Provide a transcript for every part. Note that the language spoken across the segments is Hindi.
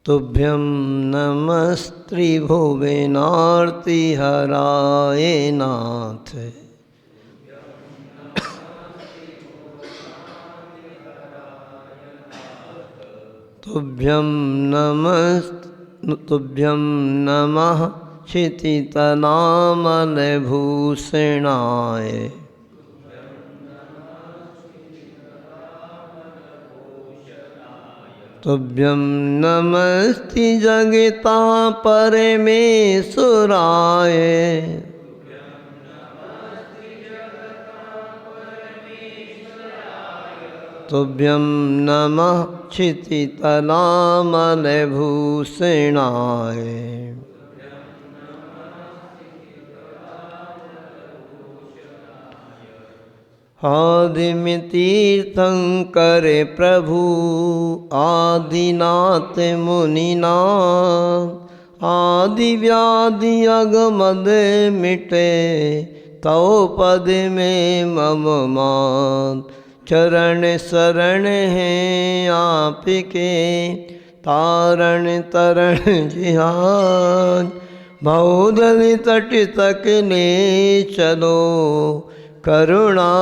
तुभ्यं नमस्त्रिभुवनार्तिहराय नाथ। तुभ्यं नमः क्षितितलामलभूषणाय। तुभ्यं नमस्ति जगता परमेश्वराय। तुभ्यं नमः क्षितितलामलभूषणाय। आदिमितीर्थंकर प्रभु आदिनाथ मुनिनाथ। आदि व्याधि अगमद मिटे तौ पद में मम मान। चरण शरण हैं आपके तारण तरण जिहान। भवदलि तट तक ले चलो करुणा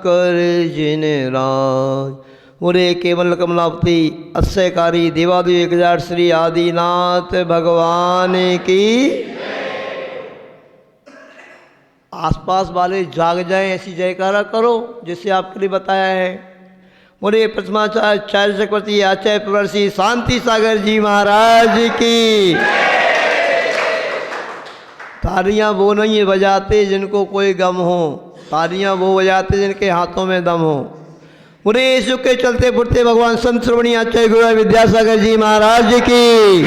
कर जिन राज। मुरे केवल कमलापति अक्षयकारी देवादेव 1000 श्री आदिनाथ भगवान की। आसपास वाले जाग जाएं ऐसी जयकारा करो जिससे आपके लिए बताया है। मुरे प्रथमाचार्य चक्रवर्ती आचार्य प्रवर्षि शांति सागर जी महाराज की। तालियां वो नहीं बजाते जिनको कोई गम हो, तालियां वो बजाते जिनके हाथों में दम हो। मुरे यीशु के चलते फुरते भगवान संत श्रवणी आचार्य गुरु विद्यासागर जी महाराज की।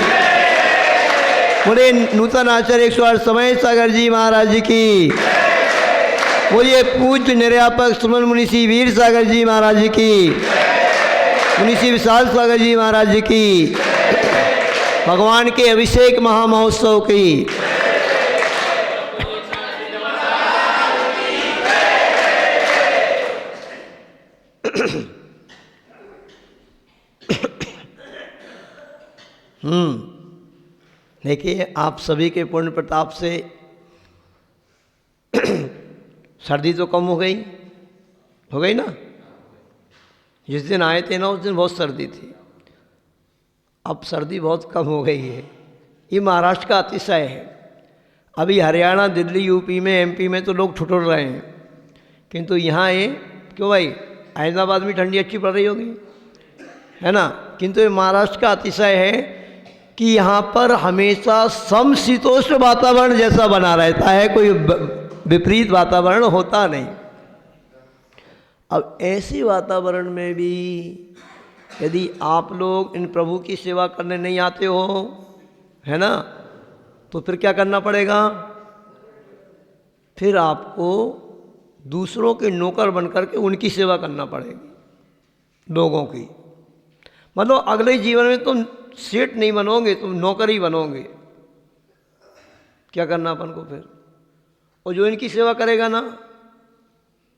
मुरे नूतन आचार्य 108 समय सागर जी महाराज की। मुझे पूज्य निर्यापक सुमन मुनिषि वीर सागर जी महाराज की। मुनिषि विशाल सागर जी महाराज की। भगवान के अभिषेक महामहोत्सव की। देखिए आप सभी के पूर्ण प्रताप से सर्दी तो कम हो गई ना। जिस दिन आए थे ना उस दिन बहुत सर्दी थी, अब सर्दी बहुत कम हो गई है। ये महाराष्ट्र का अतिशय है। अभी हरियाणा दिल्ली यूपी में एमपी में तो लोग ठुठुर रहे हैं, किंतु यहाँ ये क्यों भाई हैदराबाद में ठंडी अच्छी पड़ रही होगी है ना। किंतु ये महाराष्ट्र का अतिशय है कि यहाँ पर हमेशा समशीतोष्ण वातावरण जैसा बना रहता है, कोई विपरीत वातावरण होता नहीं। अब ऐसे वातावरण में भी यदि आप लोग इन प्रभु की सेवा करने नहीं आते हो है ना, तो फिर क्या करना पड़ेगा? फिर आपको दूसरों के नौकर बनकर के उनकी सेवा करना पड़ेगी, लोगों की। मतलब अगले जीवन में तुम सेठ नहीं बनोगे, तुम नौकर ही बनोगे। क्या करना अपन को फिर? और जो इनकी सेवा करेगा ना,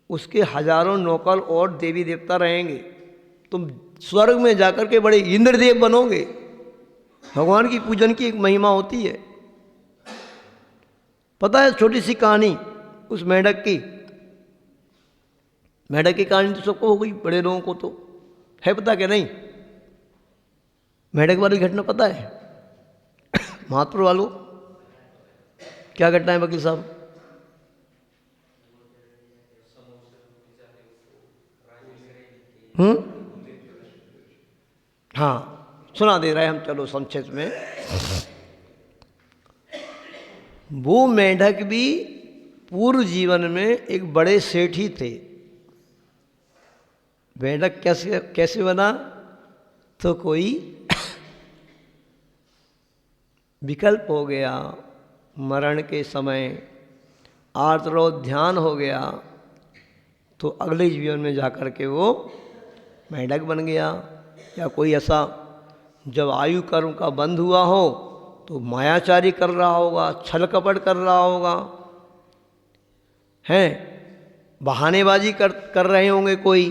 उसके हजारों नौकर और देवी देवता रहेंगे। तुम स्वर्ग में जाकर के बड़े इंद्रदेव बनोगे। भगवान की पूजन की एक महिमा होती है। पता है छोटी सी कहानी उस मेंढक की। मेंढक की कहानी तो सबको हो गई, बड़े लोगों को तो है पता क्या नहीं? मेंढक वाली घटना पता है? महात्पुर वालों क्या घटना है वकील साहब? हाँ सुना दे रहे हम, चलो संक्षेप में। वो मेंढक भी पूर्व जीवन में एक बड़े सेठ ही थे। मेंढक कैसे बना? तो कोई विकल्प हो गया, मरण के समय आर्तरोध ध्यान हो गया, तो अगले जीवन में जाकर के वो मेंढक बन गया। या कोई ऐसा जब आयु कर्म का बंध हुआ हो तो मायाचारी कर रहा होगा, छल कपट कर रहा होगा, हैं बहानेबाजी कर रहे होंगे कोई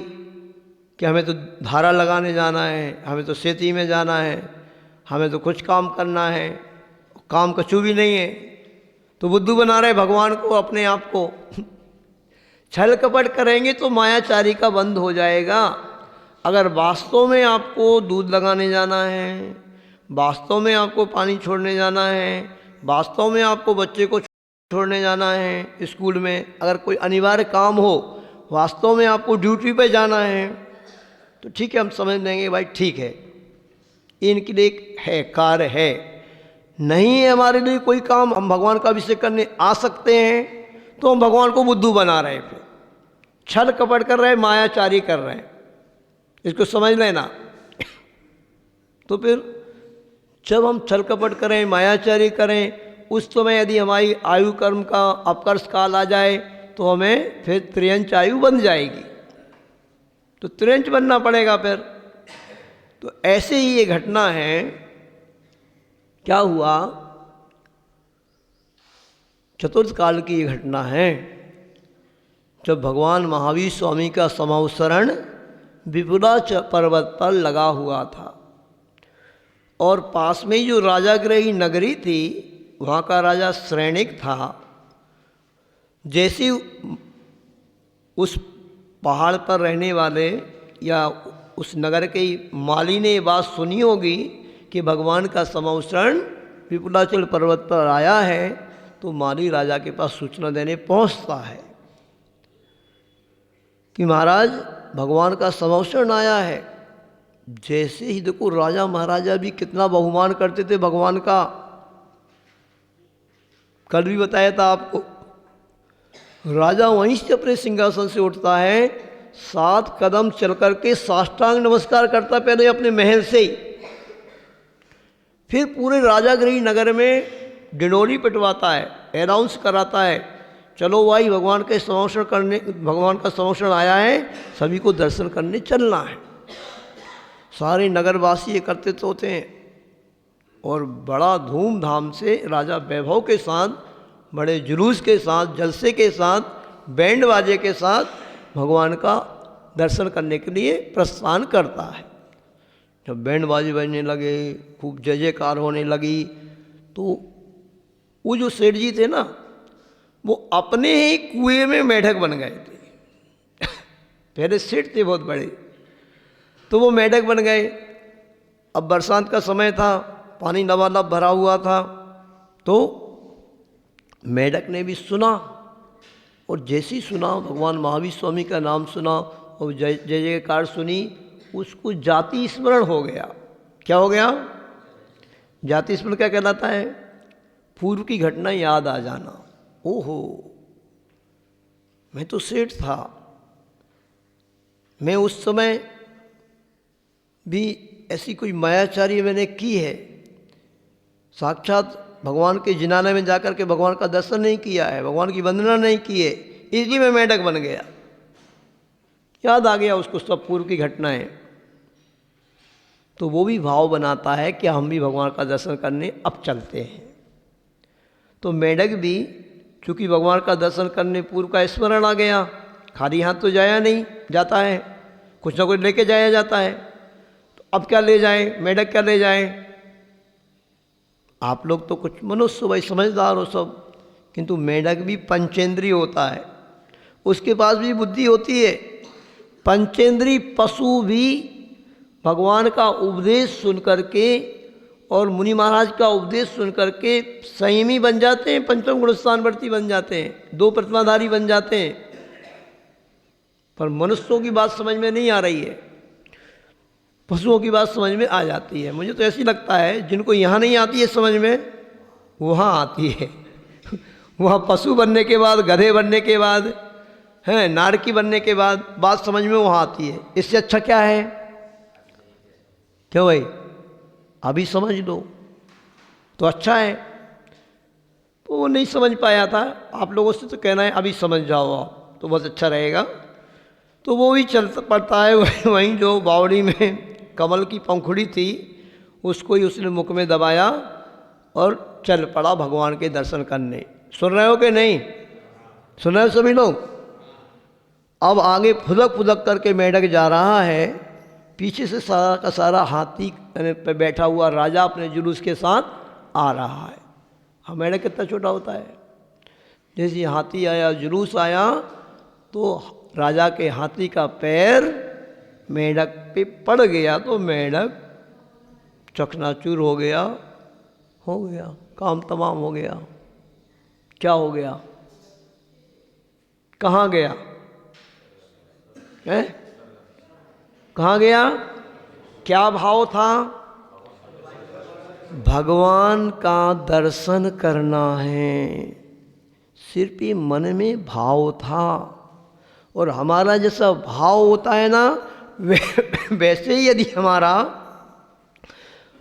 कि हमें तो धारा लगाने जाना है, हमें तो सेती में जाना है, हमें तो कुछ काम करना है, काम कछु भी नहीं है। तो बुद्धू बना रहे भगवान को, अपने आप को। छल कपट करेंगे तो मायाचारी का बंद हो जाएगा। अगर वास्तव में आपको दूध लगाने जाना है, वास्तव में आपको पानी छोड़ने जाना है, वास्तव में आपको बच्चे को छोड़ने जाना है स्कूल में, अगर कोई अनिवार्य काम हो, वास्तव में आपको ड्यूटी पे जाना है, तो ठीक है, हम समझ लेंगे भाई ठीक है, इनके लिए है, कार्य है। नहीं है हमारे लिए कोई काम, हम भगवान का अभिषेक करने आ सकते हैं, तो हम भगवान को बुद्धू बना रहे हैं, फिर छल कपट कर रहे हैं, मायाचारी कर रहे हैं। इसको समझ लेना। तो फिर जब हम छल कपट करें, मायाचारी करें, उस समय यदि हमारी आयु कर्म का अपकर्ष काल आ जाए तो हमें फिर त्रियंच आयु बन जाएगी, तो त्रियंच बनना पड़ेगा फिर। तो ऐसे ही ये घटना है। क्या हुआ, चतुर्थ काल की ये घटना है, जब भगवान महावीर स्वामी का समावसरण विपुला पर्वत पर लगा हुआ था, और पास में ही जो राजागृही नगरी थी, वहाँ का राजा श्रेणिक था। जैसे उस पहाड़ पर रहने वाले या उस नगर के माली ने ये बात सुनी होगी कि भगवान का समावसरण विपुलाचल पर्वत पर आया है, तो माली राजा के पास सूचना देने पहुंचता है कि महाराज भगवान का समावसरण आया है। जैसे ही देखो, राजा महाराजा भी कितना बहुमान करते थे भगवान का, कल भी बताया था आपको। राजा वहीं से अपने सिंहासन से उठता है, 7 कदम चल करके साष्टांग नमस्कार करता पहले अपने महल से ही, फिर पूरे राजागृही नगर में डिंडोरी पिटवाता है, अनाउंस कराता है, चलो भाई भगवान के समावसरण करने, भगवान का समावसरण आया है, सभी को दर्शन करने चलना है। सारे नगरवासी एकत्रित होते हैं और बड़ा धूमधाम से राजा वैभव के साथ, बड़े जुलूस के साथ, जलसे के साथ, बैंड बाजे के साथ भगवान का दर्शन करने के लिए प्रस्थान करता है। जब बैंड बाजे बजने लगे, खूब जय जयकार होने लगी, तो वो जो सेठ जी थे ना, वो अपने ही कुएं में मेढक बन गए थे। पहले सेठ थे बहुत बड़े, तो वो मेढक बन गए। अब बरसात का समय था, पानी लबालब भरा हुआ था, तो मेढक ने भी सुना, और जैसे ही सुना, भगवान महावीर स्वामी का नाम सुना और जय जयकार सुनी, उसको जाति स्मरण हो गया। क्या हो गया? जाति स्मरण क्या कहलाता है? पूर्व की घटना याद आ जाना। ओहो, मैं तो सेठ था, मैं उस समय भी ऐसी कोई मायाचारी मैंने की है, साक्षात भगवान के जिनालय में जाकर के भगवान का दर्शन नहीं किया है, भगवान की वंदना नहीं की है, इसलिए मैं मेढक बन गया। याद आ गया उसको सब पूर्व की घटनाएं, तो वो भी भाव बनाता है कि हम भी भगवान का दर्शन करने अब चलते हैं। तो मेढक भी चूँकि भगवान का दर्शन करने पूर्व का स्मरण आ गया, खाली हाथ तो जाया नहीं जाता है, कुछ ना कुछ लेके जाया जाता है। तो अब क्या ले जाए, मेढक क्या ले जाए? आप लोग तो कुछ मनुष्य भाई समझदार हो सब, किंतु मेढक भी पंचेंद्रिय होता है, उसके पास भी बुद्धि होती है। पंचेंद्रिय पशु भी भगवान का उपदेश सुन करके और मुनि महाराज का उपदेश सुन करके संयमी बन जाते हैं, पंचम गुणस्थानवर्ती बन जाते हैं, 2 प्रतिमाधारी बन जाते हैं। पर मनुष्यों की बात समझ में नहीं आ रही है, पशुओं की बात समझ में आ जाती है। मुझे तो ऐसी लगता है जिनको यहाँ नहीं आती है समझ में, वहाँ आती है। वहाँ पशु बनने के बाद, गधे बनने के बाद, हैं नारकी बनने के बाद बात समझ में वहाँ आती है। इससे अच्छा क्या है? क्यों भाई, अभी समझ लो तो अच्छा है। तो वो नहीं समझ पाया था, आप लोगों से तो कहना है अभी समझ जाओ आप, तो बहुत अच्छा रहेगा। तो वो भी चल पड़ता है वहीं जो बावड़ी में कमल की पंखुड़ी थी, उसको ही उसने मुख में दबाया और चल पड़ा भगवान के दर्शन करने। सुन रहे हो कि नहीं? सुन रहे हो सभी लोग? अब आगे फुदक फुदक करके मेढक जा रहा है, पीछे से सारा का सारा हाथी पे बैठा हुआ राजा अपने जुलूस के साथ आ रहा है। हाँ, मेढक कितना छोटा होता है। जैसे हाथी आया, जुलूस आया, तो राजा के हाथी का पैर मेढक पे पड़ गया, तो मेढक चकनाचूर हो गया, काम तमाम हो गया। क्या हो गया? कहाँ गया है? कहाँ गया? क्या भाव था? भगवान का दर्शन करना है, सिर्फ ये मन में भाव था। और हमारा जैसा भाव होता है ना, वैसे ही यदि हमारा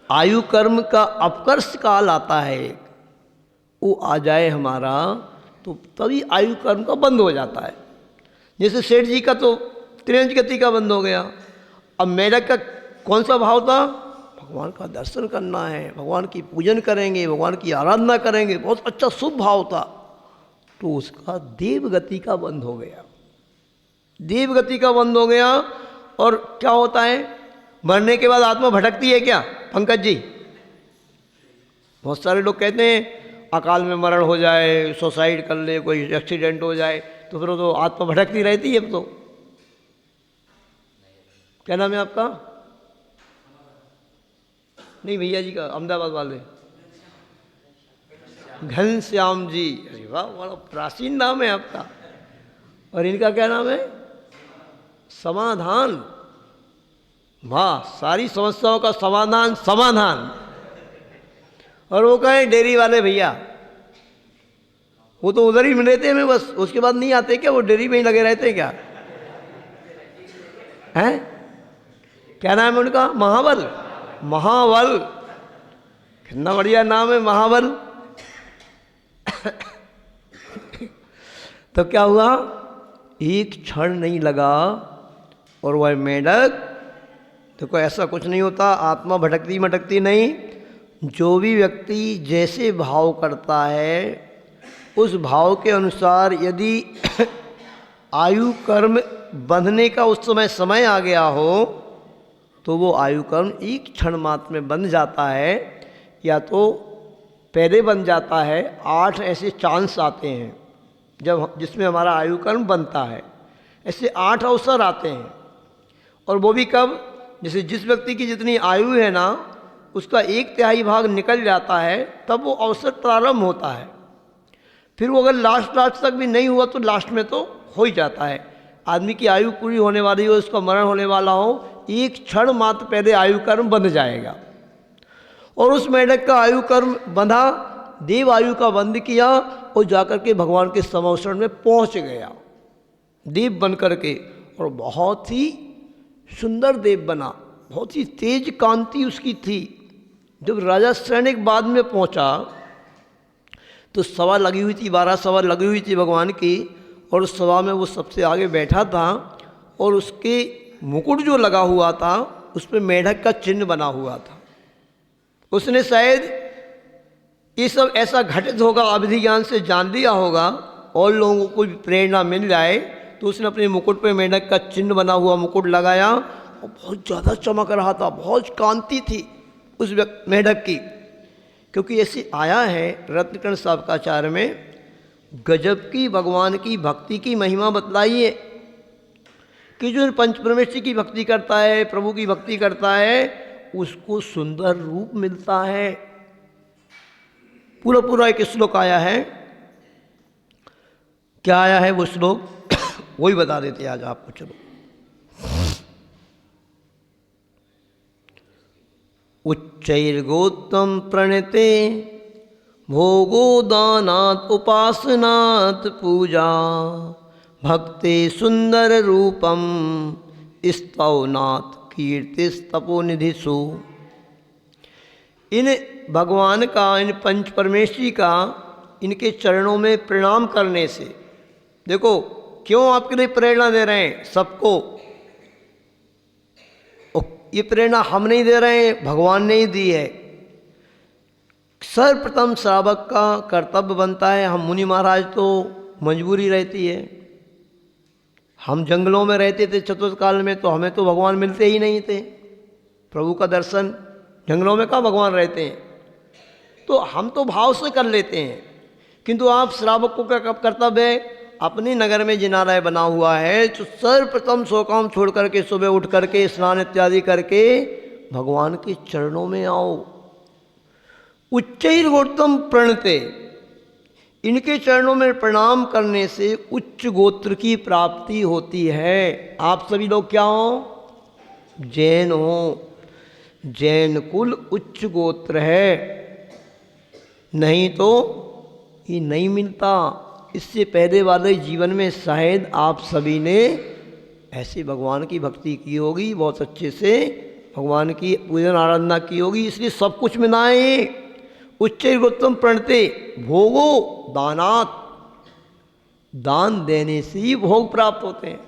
आयु कर्म का अपकर्ष काल आता है, वो आ जाए हमारा, तो तभी आयु कर्म का बंद हो जाता है। जैसे सेठ जी का तो त्रियंच गति का बंद हो गया। अब मेढक का कौन सा भाव था? भगवान का दर्शन करना है, भगवान की पूजन करेंगे, भगवान की आराधना करेंगे, बहुत अच्छा शुभ भाव था। तो उसका देव गति का बंद हो गया, देव गति का बंद हो गया। और क्या होता है? मरने के बाद आत्मा भटकती है क्या पंकज जी? बहुत सारे लोग कहते हैं अकाल में मरण हो जाए, सुसाइड कर ले, कोई एक्सीडेंट हो जाए, तो फिर तो आत्मा भटकती रहती है। तो क्या नाम है आपका? नहीं, भैया जी का, अहमदाबाद वाले, घनश्याम जी। अरे वाह, बड़ा प्राचीन नाम है आपका। और इनका क्या नाम है? समाधान। वाह, सारी समस्याओं का समाधान, समाधान। और वो कहें डेयरी वाले भैया, वो तो उधर ही रहते हैं, बस उसके बाद नहीं आते क्या? वो डेयरी में ही लगे रहते हैं क्या? हैं? क्या नाम है उनका? महाबल। महाबल, कितना बढ़िया नाम है, महाबल। तो क्या हुआ? एक क्षण नहीं लगा और वह मेढक, देखो ऐसा कुछ नहीं होता, आत्मा भटकती मटकती नहीं। जो भी व्यक्ति जैसे भाव करता है, उस भाव के अनुसार यदि आयु कर्म बंधने का उस समय आ गया हो, तो वो आयु कर्म एक क्षण मात्र में बंध जाता है। या तो पहले बन जाता है, 8 ऐसे चांस आते हैं जिसमें हमारा आयु कर्म बनता है। ऐसे 8 अवसर आते हैं। और वो भी कब? जैसे जिस व्यक्ति की जितनी आयु है ना, उसका 1/3 भाग निकल जाता है, तब वो अवसर प्रारंभ होता है। फिर वो अगर लास्ट तक भी नहीं हुआ तो लास्ट में तो हो ही जाता है। आदमी की आयु पूरी होने वाली हो, उसका मरण होने वाला हो, एक क्षण मात्र पहले आयु कर्म बंध जाएगा। और उस मेढक का आयु कर्म बंधा, देव आयु का बंद किया और जाकर के भगवान के समवसरण में पहुंच गया, देव बन करके। और बहुत ही सुंदर देव बना, बहुत ही तेज कांति उसकी थी। जब राजा सैनिक बाद में पहुंचा तो सभा लगी हुई थी, 12 सभा लगी हुई थी भगवान की। और उस सभा में वो सबसे आगे बैठा था और उसके मुकुट जो लगा हुआ था उस पर मेढक का चिन्ह बना हुआ था। उसने शायद ये सब ऐसा घटित होगा अवधि ज्ञान से जान लिया होगा, और लोगों को भी प्रेरणा मिल जाए, तो उसने अपने मुकुट पे मेढक का चिन्ह बना हुआ मुकुट लगाया। और बहुत ज़्यादा चमक रहा था, बहुत कांति थी उस मेढक की। क्योंकि ऐसे आया है रत्नकर्ण साबकाचार्य में, गजब की भगवान की भक्ति की महिमा बतलाई है कि जो पंच परमेश्वर की भक्ति करता है, प्रभु की भक्ति करता है, उसको सुंदर रूप मिलता है। पूरा एक श्लोक आया है। क्या आया है वो श्लोक? वही बता देते आज आपको। चलो, उच्चैर्गोत्तम प्रणते भोगो दानात् उपासनात् पूजा भक्ति सुंदर रूपम स्तवनात् कीर्तिस्तपोनिधिषु। इन भगवान का, इन पंच परमेश्वरी का, इनके चरणों में प्रणाम करने से, देखो क्यों आपके लिए प्रेरणा दे रहे हैं सबको। ये प्रेरणा हम नहीं दे रहे हैं, भगवान ने ही दी है। सर्वप्रथम श्रावक का कर्तव्य बनता है, हम मुनि महाराज तो मजबूरी रहती है, हम जंगलों में रहते थे चतुर्थ काल में, तो हमें तो भगवान मिलते ही नहीं थे। प्रभु का दर्शन जंगलों में कहाँ भगवान रहते हैं, तो हम तो भाव से कर लेते हैं। किंतु आप श्रावक को क्या कर्तव्य है, अपने नगर में जिनालय बना हुआ है तो सर्वप्रथम सो काम छोड़ करके सुबह उठ करके स्नान इत्यादि करके भगवान के चरणों में आओ। उच्चैर्गोत्रम प्रणते, इनके चरणों में प्रणाम करने से उच्च गोत्र की प्राप्ति होती है। आप सभी लोग क्या हो, जैन हो। जैन कुल उच्च गोत्र है, नहीं तो ये नहीं मिलता। इससे पहले वाले जीवन में शायद आप सभी ने ऐसे भगवान की भक्ति की होगी, बहुत अच्छे से भगवान की पूजन आराधना की होगी, इसलिए सब कुछ मिला है। उच्चैर्गोत्रम प्रणते भोगो दानात्, दान देने से ही भोग प्राप्त होते हैं,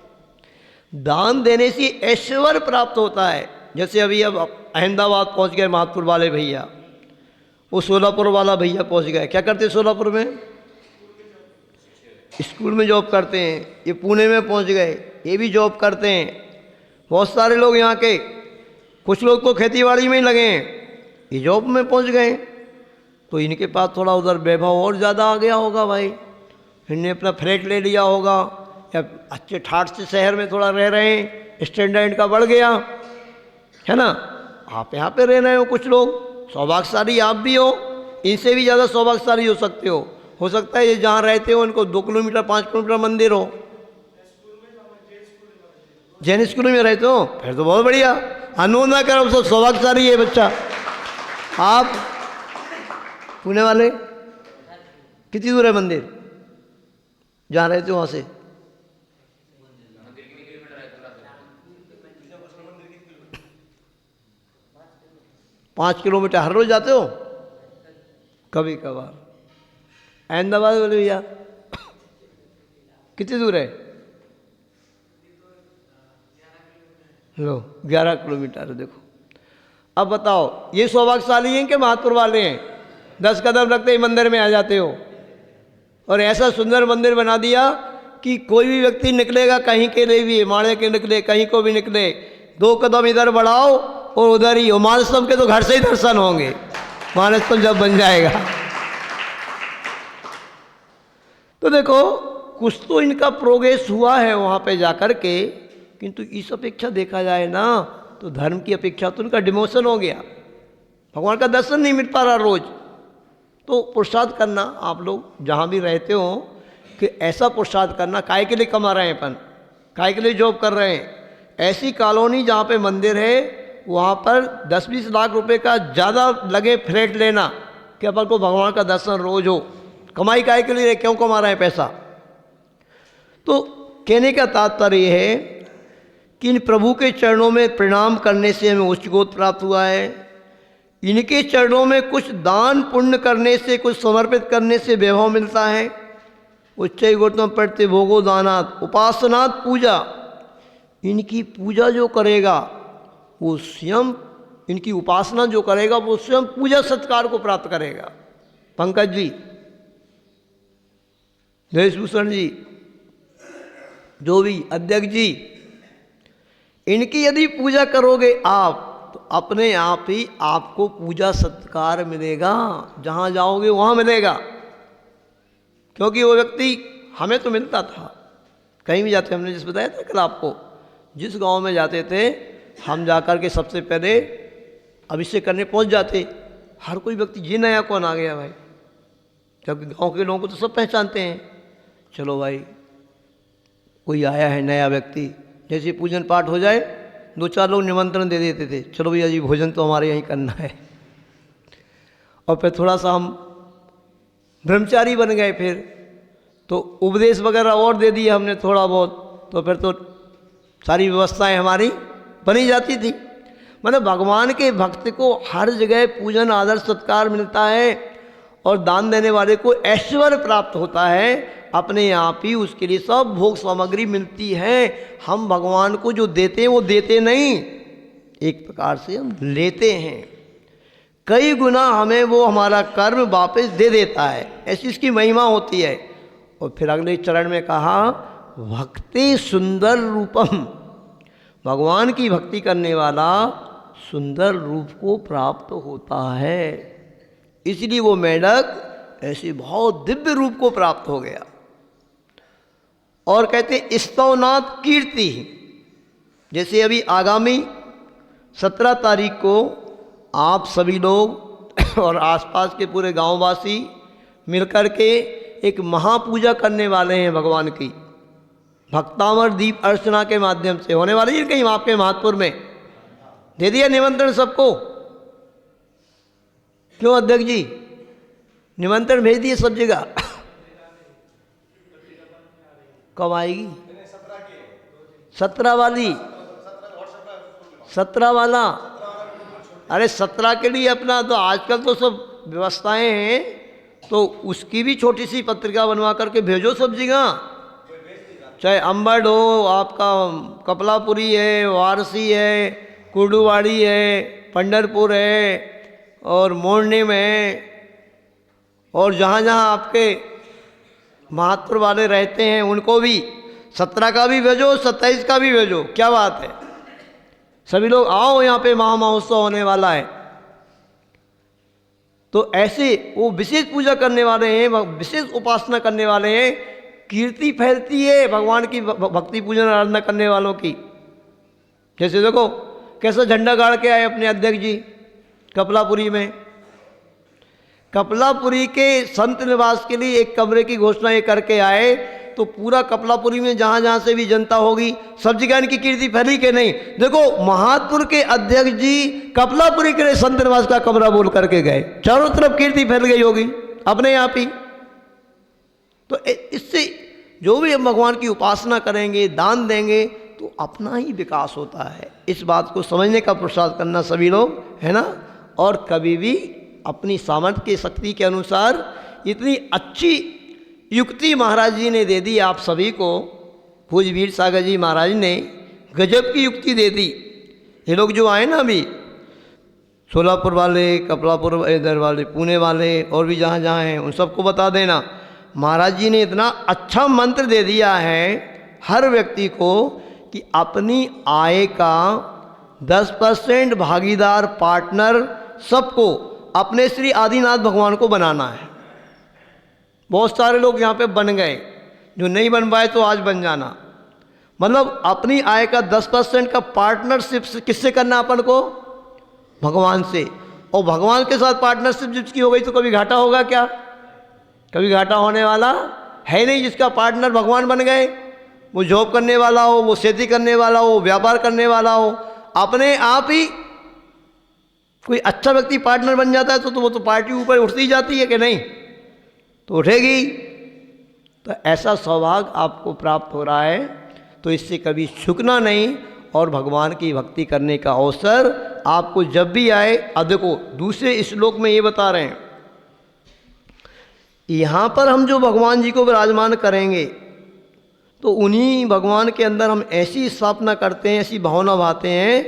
दान देने से ऐश्वर्य प्राप्त होता है। जैसे अभी अब अहमदाबाद पहुंच गए माधपुर वाले भैया, वो सोलापुर वाला भैया पहुंच गए, क्या करते हैं सोलापुर में, स्कूल में जॉब करते हैं। ये पुणे में पहुंच गए, ये भी जॉब करते हैं। बहुत सारे लोग यहाँ के, कुछ लोग तो खेतीबाड़ी में ही लगे हैं, ये जॉब में पहुंच गए। तो इनके पास थोड़ा उधर वैभव और ज़्यादा आ गया होगा भाई, इन्हें अपना फ्लैट ले लिया होगा, या अच्छे ठाठ से शहर में थोड़ा रह रहे हैं, स्टैंडर्ड का बढ़ गया है ना। आप यहाँ पे रह रहे हो, कुछ लोग सौभाग्यशाली आप भी हो, इनसे भी ज़्यादा सौभाग्यशाली हो सकता है ये जहाँ रहते हो उनको 2 किलोमीटर 5 किलोमीटर मंदिर हो। जैन स्कूल में रहते हो, फिर तो बहुत बढ़िया, अनुमोदन ना करो, सब सौभाग्यशाली है बच्चा। आप पुणे वाले कितनी दूर है मंदिर जहाँ रहते हो वहाँ से? 5 किलोमीटर हर रोज जाते हो? कभी कभार। अहमदाबाद वाले भैया कितनी दूर है? लो 11 किलोमीटर। देखो अब बताओ, ये सौभाग्यशाली हैं कि महापुर वाले हैं? 10 कदम रखते ही मंदिर में आ जाते हो, और ऐसा सुंदर मंदिर बना दिया कि कोई भी व्यक्ति निकलेगा कहीं के लिए भी, माणे के निकले कहीं को भी निकले, 2 कदम इधर बढ़ाओ और उधर ही हो। मानस्तंभ के तो घर से ही दर्शन होंगे, मानस्तंभ जब बन जाएगा। तो देखो कुछ तो इनका प्रोग्रेस हुआ है वहाँ पे जाकर के, किंतु इस अपेक्षा देखा जाए ना तो धर्म की अपेक्षा तो उनका डिमोशन हो गया, भगवान का दर्शन नहीं मिल पा रहा रोज। तो पुरुषार्थ करना, आप लोग जहाँ भी रहते हो कि ऐसा पुरुषार्थ करना, काय के लिए कमा रहे हैं अपन, काय के लिए जॉब कर रहे हैं। ऐसी कॉलोनी जहाँ पे मंदिर है वहाँ पर 10-20 लाख रुपए का ज़्यादा लगे फ्लैट लेना कि अपन को भगवान का दर्शन रोज हो। कमाई काय के लिए, क्यों कमा रहे हैं पैसा? तो कहने का तात्पर्य यह है कि इन प्रभु के चरणों में प्रणाम करने से हमें उच्च गोत्र प्राप्त हुआ है। इनके चरणों में कुछ दान पुण्य करने से, कुछ समर्पित करने से वैभव मिलता है। उच्चैर्गोत्रम प्रति भोगो दानात् उपासनात् पूजा, इनकी पूजा जो करेगा वो स्वयं, इनकी उपासना जो करेगा वो स्वयं पूजा सत्कार को प्राप्त करेगा। पंकज जी, जयभूषण जी, जो भी अध्यक्ष जी, इनकी यदि पूजा करोगे आप तो अपने आप ही आपको पूजा सत्कार मिलेगा, जहाँ जाओगे वहाँ मिलेगा। क्योंकि वो व्यक्ति हमें तो मिलता था, कहीं भी जाते, हमने जिस बताया था कल आपको, जिस गांव में जाते थे हम जाकर के सबसे पहले अभिषेक करने पहुंच जाते। हर कोई व्यक्ति, ये नया कौन आ गया भाई, क्योंकि गांव के लोगों को तो सब पहचानते हैं। चलो भाई कोई आया है नया व्यक्ति, जैसे पूजन पाठ हो जाए 2-4 लोग निमंत्रण दे देते थे, चलो भैया जी भोजन तो हमारे यहीं करना है। और फिर थोड़ा सा हम ब्रह्मचारी बन गए, फिर तो उपदेश वगैरह और दे दिया हमने थोड़ा बहुत, तो फिर तो सारी व्यवस्थाएं हमारी बनी जाती थी। मतलब भगवान के भक्त को हर जगह पूजन आदर सत्कार मिलता है, और दान देने वाले को ऐश्वर्य प्राप्त होता है, अपने आप ही उसके लिए सब भोग सामग्री मिलती है। हम भगवान को जो देते हैं वो देते नहीं, एक प्रकार से हम लेते हैं। कई गुना हमें वो हमारा कर्म वापस दे देता है, ऐसी इसकी महिमा होती है। और फिर अगले चरण में कहा भक्ति सुंदर रूपम, भगवान की भक्ति करने वाला सुंदर रूप को प्राप्त होता है। इसलिए वो मेढक ऐसे बहुत दिव्य रूप को प्राप्त हो गया। और कहते स्तवनाथ कीर्ति, जैसे अभी आगामी 17 तारीख को आप सभी लोग और आसपास के पूरे गांववासी मिलकर के एक महापूजा करने वाले हैं भगवान की, भक्तामर दीप अर्चना के माध्यम से होने वाली है कहीं आपके महात्पुर में। दे दिया निमंत्रण सबको? क्यों अध्यक्ष जी, निमंत्रण भेज दिए सब जगह? कब आएगी? 17 वाली, 17 वाला? अरे 17 के लिए अपना तो आजकल तो सब व्यवस्थाएं हैं, तो उसकी भी छोटी सी पत्रिका बनवा करके भेजो सब जगह, चाहे अंबड़ हो, आपका कपलापुरी है, वारसी है, कुर्डुवाड़ी है, पंढरपुर है और मोरनीम है, और जहाँ जहाँ आपके महात्पुर वाले रहते हैं उनको भी 17 का भी भेजो, 27 का भी भेजो। क्या बात है, सभी लोग आओ, यहाँ पे महामहोत्सव होने वाला है। तो ऐसे वो विशेष पूजा करने वाले हैं, विशेष उपासना करने वाले हैं, कीर्ति फैलती है भगवान की भक्ति पूजन आराधना करने वालों की। जैसे देखो कैसा झंडा गाड़ के आए अपने अध्यक्ष जी कपलापुरी में। कपलापुरी के संत निवास के लिए एक कमरे की घोषणा ये करके आए, तो पूरा कपलापुरी में जहाँ जहाँ से भी जनता होगी सब जगह इनकी कीर्ति फैली कि नहीं? देखो महात्पुर के अध्यक्ष जी कपलापुरी के लिए संत निवास का कमरा बोल करके गए, चारों तरफ कीर्ति फैल गई होगी अपने आप ही। तो इससे जो भी हम भगवान की उपासना करेंगे, दान देंगे, तो अपना ही विकास होता है। इस बात को समझने का प्रयास करना सभी लोग, है ना। और कभी भी अपनी सामर्थ्य की शक्ति के अनुसार इतनी अच्छी युक्ति महाराज जी ने दे दी आप सभी को, पूज्य वीर सागर जी महाराज ने गजब की युक्ति दे दी। ये लोग जो आए ना अभी, सोलापुर वाले, कपलापुर इधर वाले, पुणे वाले और भी जहाँ जहाँ हैं, उन सबको बता देना महाराज जी ने इतना अच्छा मंत्र दे दिया है हर व्यक्ति को कि अपनी आय का 10% भागीदार, पार्टनर सबको अपने श्री आदिनाथ भगवान को बनाना है। बहुत सारे लोग यहाँ पे बन गए, जो नहीं बन पाए तो आज बन जाना। मतलब अपनी आय का 10% का पार्टनरशिप किससे करना अपन को? भगवान से। और भगवान के साथ पार्टनरशिप जिसकी हो गई तो कभी घाटा होगा क्या? कभी घाटा होने वाला है नहीं। जिसका पार्टनर भगवान बन गए, वो जॉब करने वाला हो, वो खेती करने वाला हो, व्यापार करने वाला हो, अपने आप ही कोई अच्छा व्यक्ति पार्टनर बन जाता है तो वो तो पार्टी ऊपर उठती जाती है कि नहीं? तो उठेगी। तो ऐसा सौभाग्य आपको प्राप्त हो रहा है, तो इससे कभी झुकना नहीं और भगवान की भक्ति करने का अवसर आपको जब भी आए। अब देखो दूसरे श्लोक में ये बता रहे हैं, यहाँ पर हम जो भगवान जी को विराजमान करेंगे तो उन्हीं भगवान के अंदर हम ऐसी स्थापना करते हैं, ऐसी भावना भाते हैं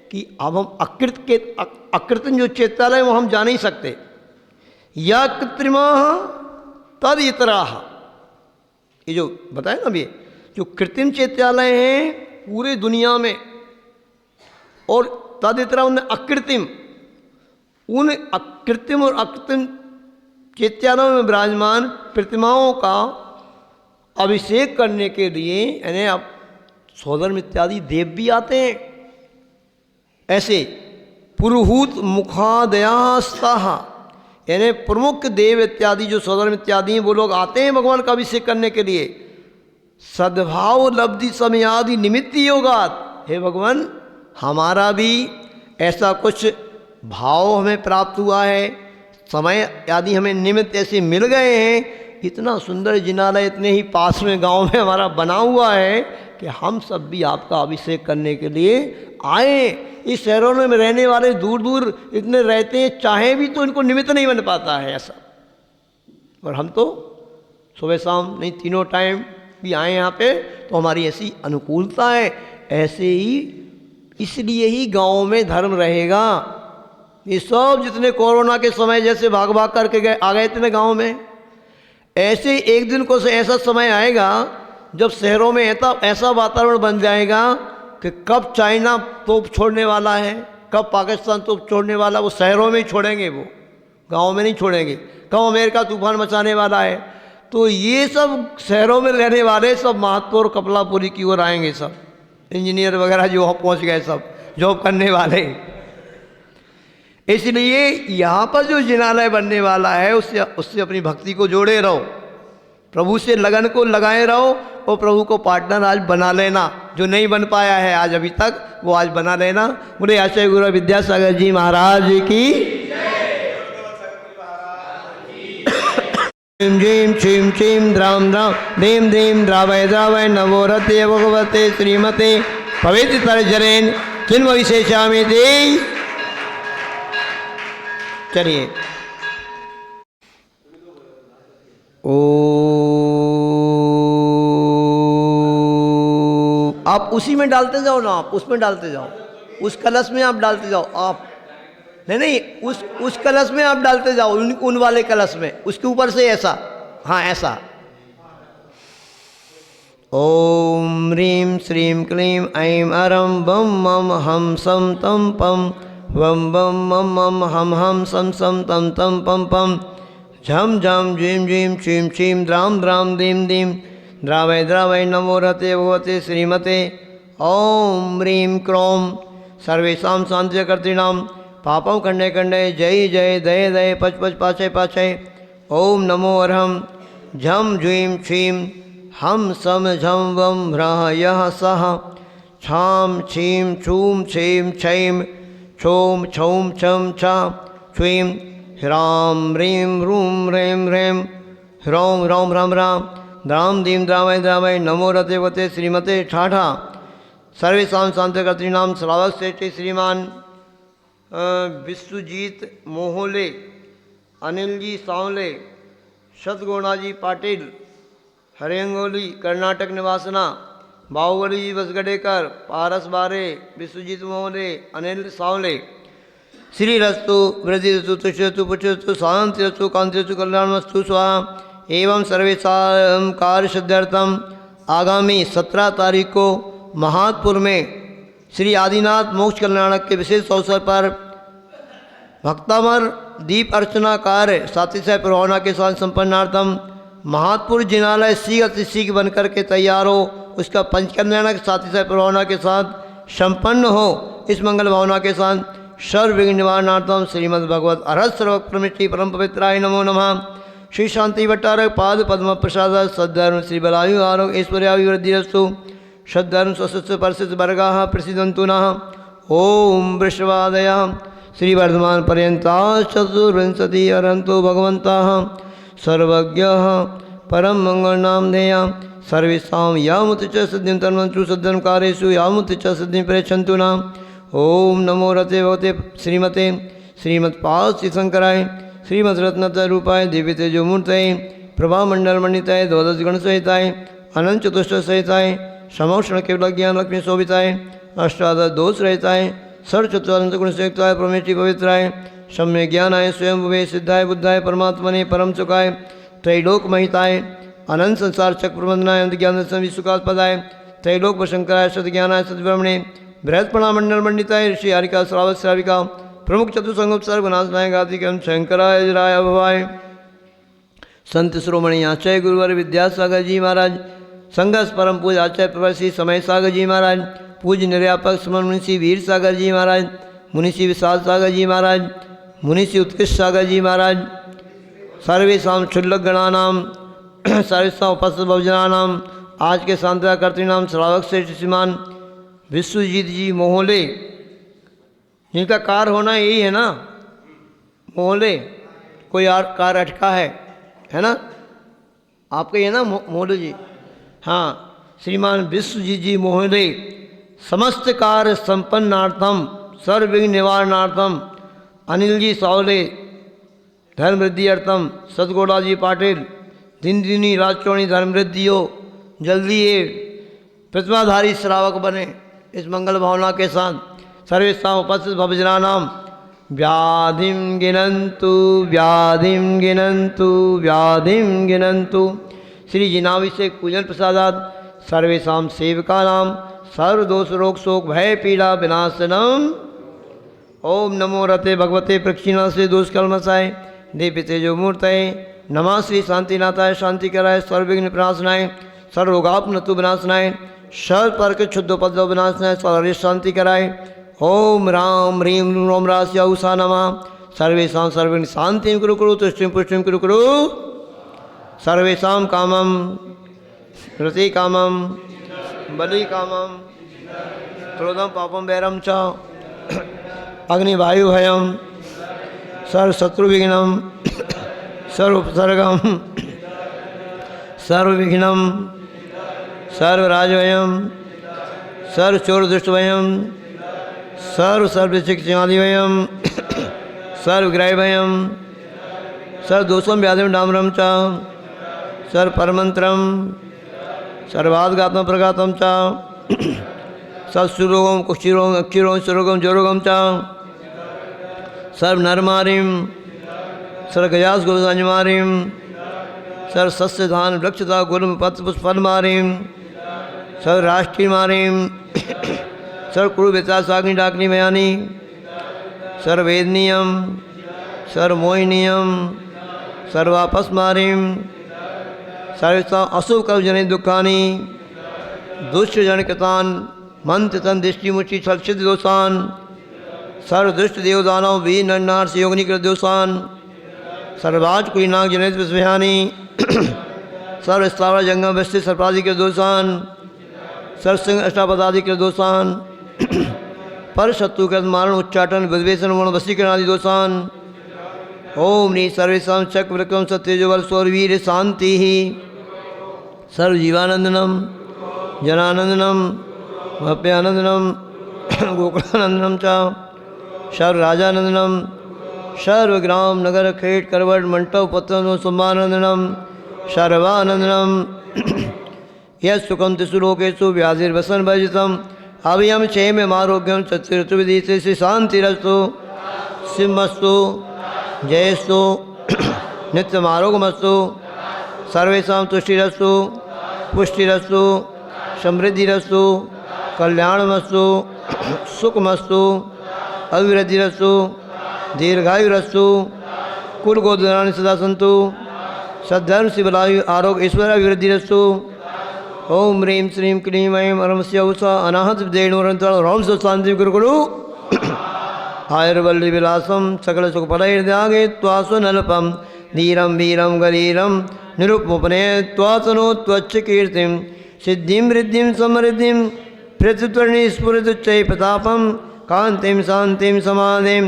कि अब हम अकृत्रिम जो चैत्यालय वो हम जा नहीं सकते। या कृत्रिमा तद इतराह, ये जो बताए ना अभी, जो कृत्रिम चैत्यालय हैं पूरे दुनिया में, और तद इतरा उन अकृत्रिम, उन अकृत्रिम और अकृत्रिम चैत्यालयों में विराजमान प्रतिमाओं का अभिषेक करने के लिए यानी अब सौधर्म इत्यादि देव भी आते हैं। ऐसे पुरुहूत मुखादयास्ताह यानी प्रमुख देव इत्यादि जो सौधर्म इत्यादि हैं वो लोग आते हैं भगवान का अभिषेक करने के लिए। सद्भाव लब्धि समयादि निमित्त योगात, हे भगवान हमारा भी ऐसा कुछ भाव हमें प्राप्त हुआ है, समय आदि हमें निमित्त ऐसे मिल गए हैं, इतना सुंदर जिनालय इतने ही पास में गांव में हमारा बना हुआ है कि हम सब भी आपका अभिषेक करने के लिए आए। इस शहरों में रहने वाले दूर दूर इतने रहते हैं, चाहे भी तो इनको निमित्त नहीं बन पाता है ऐसा। और हम तो सुबह शाम नहीं तीनों टाइम भी आए यहाँ पे, तो हमारी ऐसी अनुकूलता है। ऐसे ही इसलिए ही गाँव में धर्म रहेगा। ये सब जितने कोरोना के समय जैसे भाग भाग करके गए आ गए इतने गाँव में, ऐसे एक दिन को ऐसा समय आएगा जब शहरों में ऐसा वातावरण बन जाएगा कि कब चाइना तोप छोड़ने वाला है, कब पाकिस्तान तोप छोड़ने वाला, वो शहरों में ही छोड़ेंगे, वो गाँव में नहीं छोड़ेंगे। कब अमेरिका तूफान मचाने वाला है, तो ये सब शहरों में रहने वाले सब महात्पुर कपलापुरी की ओर आएंगे, सब इंजीनियर वगैरह जो पहुंच गए, सब जॉब करने वाले। इसलिए यहाँ पर जो जिनालय बनने वाला है उससे अपनी भक्ति को जोड़े रहो, प्रभु से लगन को लगाए रहो और प्रभु को पार्टनर आज बना लेना। जो नहीं बन पाया है आज अभी तक, वो आज बना लेना। बोले आचार्य गुरु विद्यासागर जी महाराज की। झीम छीम छीम द्राम द्राम धीम धीम द्रावय द्रावय नवोरते भगवते श्रीमते पवित्र जरेन चिन्ह विशेषामि दे। चलिए ओ आप उसी में डालते जाओ ना, आप उसमें डालते जाओ, उस कलश में आप डालते जाओ। आप नहीं उस कलश में आप डालते जाओ, उन वाले कलश में, उसके ऊपर से ऐसा, हाँ ऐसा। ओम ह्रीं श्रीं क्लीं ऐं अरं बम मम हम सम तम पम वम बम मम मम हम हम सम सम तम तम पम पम झम झम झीम झीम छीम छीम द्राम द्राम दीम दीम द्रावय द्रावय नमो रते भगवते श्रीमते। ओम ह्रीं क्रोम सर्वेषां शान्तिकर्तॄणां पापम खंडे खंडे जय जय दय दय पच पच पाचय पाचय। ओम नमो अर्हम झम झीम छीम हम सम झम वम भ्रह यह सह छाम छीम छूम छीम छैम छोम छौम छम छ छ्वीं ह्राम ह्रीं ह्रूं ह्रीं ह्रीं ह्रौं ह्रौं ह्रम राम द्राम दीम द्रावय द्रावय नमो रते वते श्रीमते ठाठा। सर्वेषां शान्तिकर्तॄणां श्रावक श्रेष्ठी श्रीमान विश्वजीत मोहोले, अनिल जी सांवले, सतगुणा जी पाटिल, हरियंगोली कर्नाटक निवासना, बाहुबली जी बसगडेकर, पारस बारे, विश्वजीत मोहले, अनिल सांवले। श्री रस्तु वृद्धि रस्तु तुष्यतु पुष्यतु शांति रस्तु कांति रस्तु कल्याणमस्तु स्वाहा। एवं सर्वेषां कार्य सिद्ध्यर्थम आगामी 17 तारीख को महात्पुर में श्री आदिनाथ मोक्ष कल्याणक के विशेष अवसर पर भक्तामर दीप अर्चना कार्य सातिशय प्रभावना के साथ संपन्नार्थम महात्पुर जिनालय शीघ्र बनकर के तैयार हो, उसका पंचकल्याणक सातिशय प्रभावना के साथ संपन्न हो। इस मंगल भावना के साथ सर्व विघ्न निवारणार्थम श्रीमद् भगवत अरहत सर्वप्रमिष्टि परम पवित्राय नमो नमः। श्री शांति भट्टारक पाद पद्म प्रसाद सद्धर्म श्री बलायु आरोग्य ऐश्वर्याभिवृद्धिरस्तु सद्धर्म स्वस्य परसित वर्गाः प्रसिद्धन्तु नः। ओम वृषवादय श्रीवर्धमान पर्यंता चतुर्विंशति अरहंतो भगवन्ताः सर्वज्ञः परम मंगल नाम धेया सर्वेषां यामुति च सिद्धिं तन्वन्तु सद्धर्म कार्येषु यामुति च सिद्धिं प्रेक्षन्तु नः। ओम नमो रते भगवते श्रीमते श्रीमत्पाद श्री शंकराय श्रीमद रत्नतय रूपाय दिव्य तेजो मूर्तये प्रभा मंडल मंडिताय द्वादश गण सहिताय अनंत चतुष्ट सहिताय समोषण केवल ज्ञान लक्ष्मी शोभिताय अष्टादश दोष रहताय सर्व चतुरानंद गुण संयुक्ताय परमेष्टि पवित्राय सम्य ज्ञानाय स्वयं भुवे सिद्धाय बुद्धाय परमात्मने परम सुखाय त्रैलोक महिताय अनंत संसार चक्र प्रबंधनाय अनंत ज्ञान दर्शन विश्वकात्पदाय त्रैलोक वशंकराय सद्ज्ञानाय सद्ब्रह्मणे बृहत्पणा मंडल मंडिताय ऋषि हरिका श्रावक श्राविका प्रमुख चतुसंग सर्वनाशनाय गातिकम शंकराय जराय भवाय। संत श्रोमणी आचार्य गुरुवर विद्यासागर जी महाराज, संघर्ष परम पूज आचार्य प्रवर्षि समय सागर जी महाराज, पूज्य निर्यापक सुमन मुनिषि वीर सागर जी महाराज, मुनिषि विशाल सागर जी महाराज, मुनिषि उत्कृष्ट सागर जी महाराज, सर्वेषां क्षुल्लक गणानाम सर्वेषां उपस्थित भवजनानाम आज के सांत्वना कर्तृणाम श्रावक श्रेष्ठ श्रीमान विश्वजीत जी मोहले, जिनका कार होना यही है ना, मोहले कोई कार अटका है ना, आपका ये ना मोहले जी, हाँ श्रीमान विश्वजीत जी मोहले समस्त कार्य संपन्नार्थम सर्वविघ्न निवारणार्थम अनिल जी सावले धर्म वृद्धि अर्थम सतगोड़ा जी पाटिल दिन दिनी रात चौड़ी धर्म वृद्धि हो, जल्दी ये प्रतिमाधारी श्रावक बने इस मंगल भावना के साथ। सर्वेषां उपस्थित भवजनानां व्याधिं गिनन्तु व्याधिं गिनन्तु व्याधिं गिनन्तु। श्री जिनाभिषेक पूजन प्रसादात सर्वेषां सेवकानां सर्वदोष रोग शोक भय पीड़ा विनाशनम। ओम नमो रते भगवते प्रक्षिणासे दोष कलमसाय देवी तेजो मूर्तये नमः श्री शांतिनाथाय शांति कराय सर्वविघ्न प्रणाशनाय सर्वरोगापनतु विनाशनाय सर्वपर्क क्षुद्ध पद्म विनाशनाय सर्व शांति कराय। ओम राम ह्रीं रोम रास्य उषा नमः सर्वेषां सर्वविघ्न शांतिं कुरु कुरु तुष्टिं पुष्टिं कुरु कुरु सर्वेषां कामं रति कामं बलि कामं क्रोधं पापं वैरं च अग्निवायुभयं सर्वशत्रुविघ्नं सर्वोपसर्गं सर्वविघ्नं सर्वराजभयं सर्वचोरदुष्टभयं सर्वशिक्षादिभयं सर्वग्रहभयं सर्वदोषं व्याधिं डाम्रं च सर्वपरमन्त्रं सर्वाद्घातं प्रघातं च सर्वसुरोगं कुष्ठरोगं अक्षरोगं सुरोगं जोरोगं च सर्वनरमारिं सर्वगजास गुरुसंजमारिं सर्वसस्यधान वृक्षता गुरुम पत्रपुष्पलमारिं सर्वराष्ट्रीयमारिं सर्वकुरुवेतासाग्नि डाग्नि मयानि सर्ववेदनीयं सर्वमोहिनीयं सर्वापस्मारिं सर्वेषाम् अशुभकर्मजनित दुःखानि दुष्टजनकृतान् मंत्रतन दृष्टिमुष्टि छलक्षित दोषान् सर्वदुष्ट देवदानव वीर नरनार से योगनिकृत दोषान् सर्वराज कुलीनाग जनित विस्मयानि सर्वस्थावर जंगम वस्ति सर्पाधिकृत दोषान् सर्वसिंह अष्टापदाधिकृत दोषान् पर शत्रुकृत मारण उच्चाटन विद्वेषण वर्ण वशीकरण आदि दोषान्। ओम नी सर्वेषां चक्र विक्रम सत्यजोबल सौरवीर शांति सर्वजीवानंदनम जनानंदनम भव्यानंदनम गोकुलानंदनम च सर्वराजानंदनम सर्वग्राम नगर खेट करवट मंटप पत्र सुमानंदनम सर्वानंदनम यम तिसुलोकेशु व्याधिर्वसन भजितम अभयम क्षेम आरोग्यम चतुर्विधि श्री शांतिरस्तु सिंहस्तु जयस्तु नित्यमारोगमस्तु सर्वेषां तुष्टिरस्तु पुष्टिरस्तु समृद्धिरस्तु कल्याणमस्तु सुखमस्तु अभिवृद्धिरस्तु दीर्घायुरस्तु कुलगोत्राणि सदा सन्तु सद्धर्म शिवलायु आरोग्य ईश्वर अभिवृद्धिरस्तु। ओम ह्रीं श्रीं क्लीं ऐं अरमस्य उषा अनाहत देणुरंतर रोम शांति गुरु गुरु आयुर्वल्ली विलासम सकल सुखफलैर्द्यागे त्वासुनल्पम धीरं वीरं गरीरं निरुपमुपने त्वासनो त्वच्च कीर्तिं सिद्धिं वृद्धिं समृद्धिं पृथ्वीत्वर्णि स्फुरदुच्चै प्रतापं कान्तिं शान्तिं समाधिं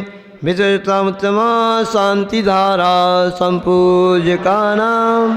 वितरतामुत्तमा शान्तिधारा सम्पूज्यकानाम्।